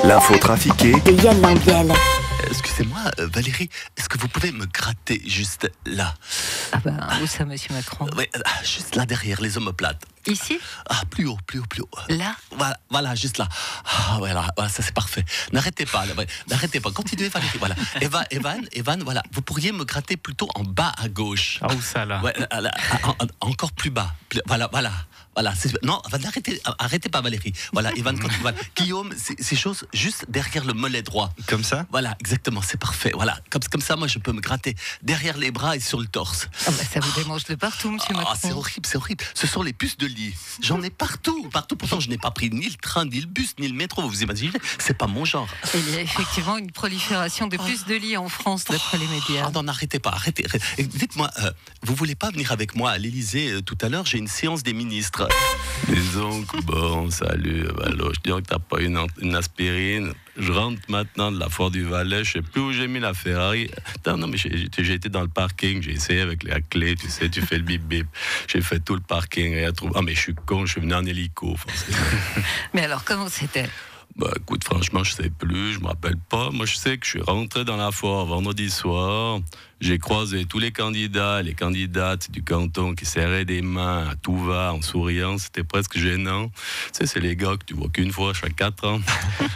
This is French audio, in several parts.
L'info trafiquée de Yann Lambiel. Excusez-moi, Valérie, est-ce que vous pouvez me gratter juste là? Ah ben, où ça, monsieur Macron? Oui, juste là derrière, les omoplates. Ici? Ah, plus haut. Là? Voilà, juste là. Ah, voilà, ça c'est parfait. N'arrêtez pas, continuez Valérie, voilà. Evan, voilà, vous pourriez me gratter plutôt en bas à gauche. Ah, où ça, là? Ouais, encore plus bas. Voilà. Non, arrêtez pas Valérie. Voilà, Evan, voilà. Guillaume, ces choses juste derrière le mollet droit. comme ça? Voilà, exactement, c'est parfait. Voilà, comme ça, moi, je peux me gratter derrière les bras et sur le torse. Ah ben, ça vous démange de partout, monsieur Macron. C'est horrible. Ce sont les puces de lit. J'en ai partout. Pourtant, je n'ai pas pris ni le train, ni le bus, ni le métro. Vous imaginez? C'est pas mon genre. Il y a effectivement une prolifération de puces de lit en France, d'après les médias. Ah non, n'arrêtez pas, arrêtez. Dites-moi, vous voulez pas venir avec moi à l'Élysée tout à l'heure? J'ai une séance des ministres. Disons que bon, salut, Valo. Je dirais que t'as pas une aspirine. Je rentre maintenant de la Foire du Valais. Je sais plus où j'ai mis la Ferrari. Attends, non, mais j'ai été dans le parking. J'ai essayé avec la clé. Tu sais, tu fais le bip bip. J'ai fait tout le parking. Ah, mais je suis con. Je suis venu en hélico. Mais alors, comment c'était? Bah écoute, franchement, je sais plus, je me rappelle pas. Moi, je sais que je suis rentré dans la foire vendredi soir. J'ai croisé tous les candidats et les candidates du canton qui serraient des mains à tout va en souriant. C'était presque gênant. Tu sais, c'est les gars que tu vois qu'une fois chaque 4 ans.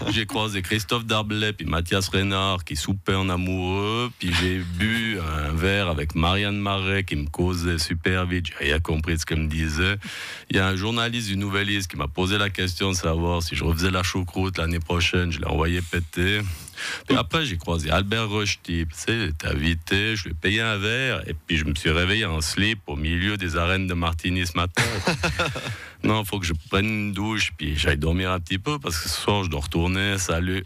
J'ai croisé Christophe Darblay puis Mathias Reynard qui soupaient en amoureux. Puis j'ai bu un verre avec Marianne Marais qui me causait super vite. J'ai rien compris de ce qu'elle me disait. Il y a un journaliste du Nouvelliste qui m'a posé la question de savoir si je refaisais la choucroute l'année prochaine. Je l'ai envoyé péter. Puis après, j'ai croisé Albert Rochety. Tu sais, il était invité, je lui ai payé un verre. Et puis, je me suis réveillé en slip au milieu des arènes de Martigny ce matin. Non, il faut que je prenne une douche, puis j'aille dormir un petit peu, parce que ce soir, je dois retourner. Salut.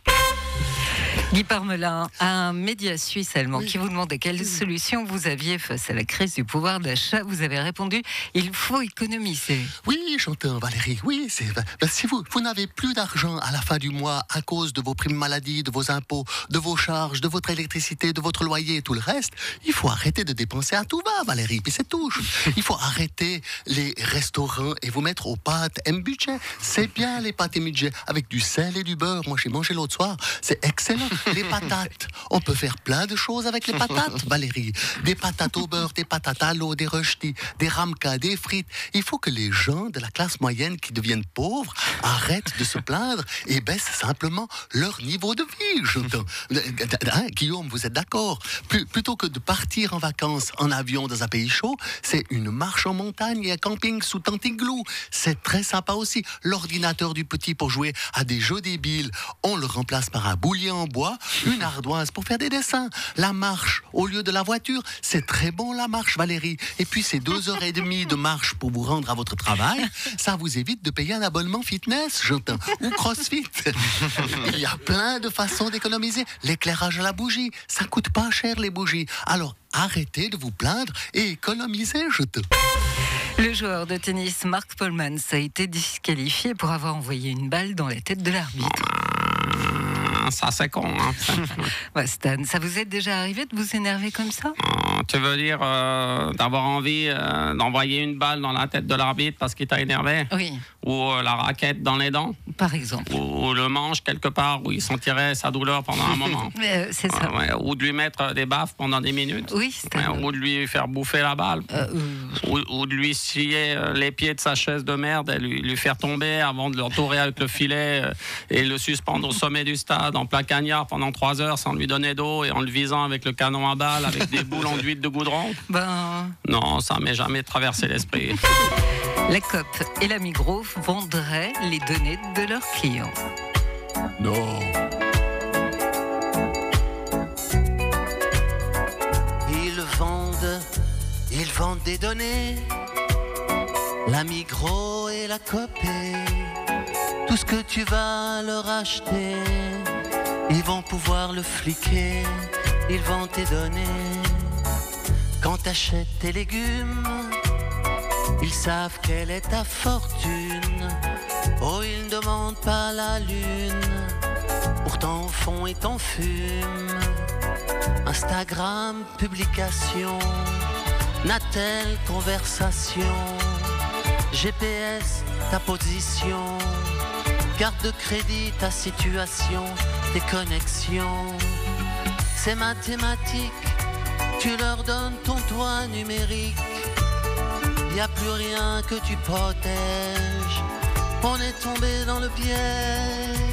Guy Parmelin, un média suisse allemand qui vous demandait quelle solution vous aviez face à la crise du pouvoir d'achat. Vous avez répondu, il faut économiser. Oui, j'entends Valérie, oui. Si vous n'avez plus d'argent à la fin du mois à cause de vos primes maladie, de vos impôts, de vos charges, de votre électricité, de votre loyer et tout le reste, il faut arrêter de dépenser à tout va, Valérie, puis c'est tout. Il faut arrêter les restaurants et vous mettre aux pâtes M-budget. C'est bien les pâtes M-budget, avec du sel et du beurre. Moi, j'ai mangé l'autre soir, c'est excellent. Les patates, on peut faire plein de choses avec les patates, Valérie. Des patates au beurre, des patates à l'eau, des rösti, des ramkas, des frites. Il faut que les gens de la classe moyenne qui deviennent pauvres arrêtent de se plaindre et baissent simplement leur niveau de vie. Guillaume, vous êtes d'accord? Plutôt que de partir en vacances en avion dans un pays chaud, c'est une marche en montagne et un camping sous Tantiglou. C'est très sympa aussi. L'ordinateur du petit pour jouer à des jeux débiles, on le remplace par un boulier en bois, une ardoise pour faire des dessins. La marche au lieu de la voiture, c'est très bon la marche, Valérie. Et puis ces 2h30 de marche pour vous rendre à votre travail, ça vous évite de payer un abonnement fitness, j'entends, ou crossfit. Il y a plein de façons d'économiser. L'éclairage à la bougie, ça coûte pas cher les bougies. Alors arrêtez de vous plaindre et économisez, Le joueur de tennis Marc Polmans a été disqualifié pour avoir envoyé une balle dans la tête de l'arbitre. Ça, c'est con. Hein. Ouais, Stan, ça vous est déjà arrivé de vous énerver comme ça? Tu veux dire d'avoir envie d'envoyer une balle dans la tête de l'arbitre parce qu'il t'a énervé? Oui. Ou la raquette dans les dents? Par exemple. Ou le manche quelque part où il sentirait sa douleur pendant un moment? C'est ça. Ou de lui mettre des baffes pendant des minutes? Oui, Stan. Ou de lui faire bouffer la balle? Ou de lui scier les pieds de sa chaise de merde et lui faire tomber avant de le entourer avec le filet et le suspendre au sommet du stade en plein cagnard pendant 3 heures sans lui donner d'eau et en le visant avec le canon à balles avec des boules enduites de goudron? Non, ça m'est jamais traversé l'esprit. La COP et la Migros vendraient les données de leurs clients. Non. Ils vendent des données. La Migros et la COP. Tout ce que tu vas leur acheter, ils vont pouvoir le fliquer. Ils vont te donner. Quand t'achètes tes légumes, ils savent quelle est ta fortune. Oh, ils ne demandent pas la lune. Pourtant au fond ils t'en fument. Instagram, publication, Natel, conversation, GPS, ta position. Carte de crédit, ta situation, tes connexions. C'est mathématique, tu leur donnes ton toit numérique. Y a plus rien que tu protèges, on est tombé dans le piège.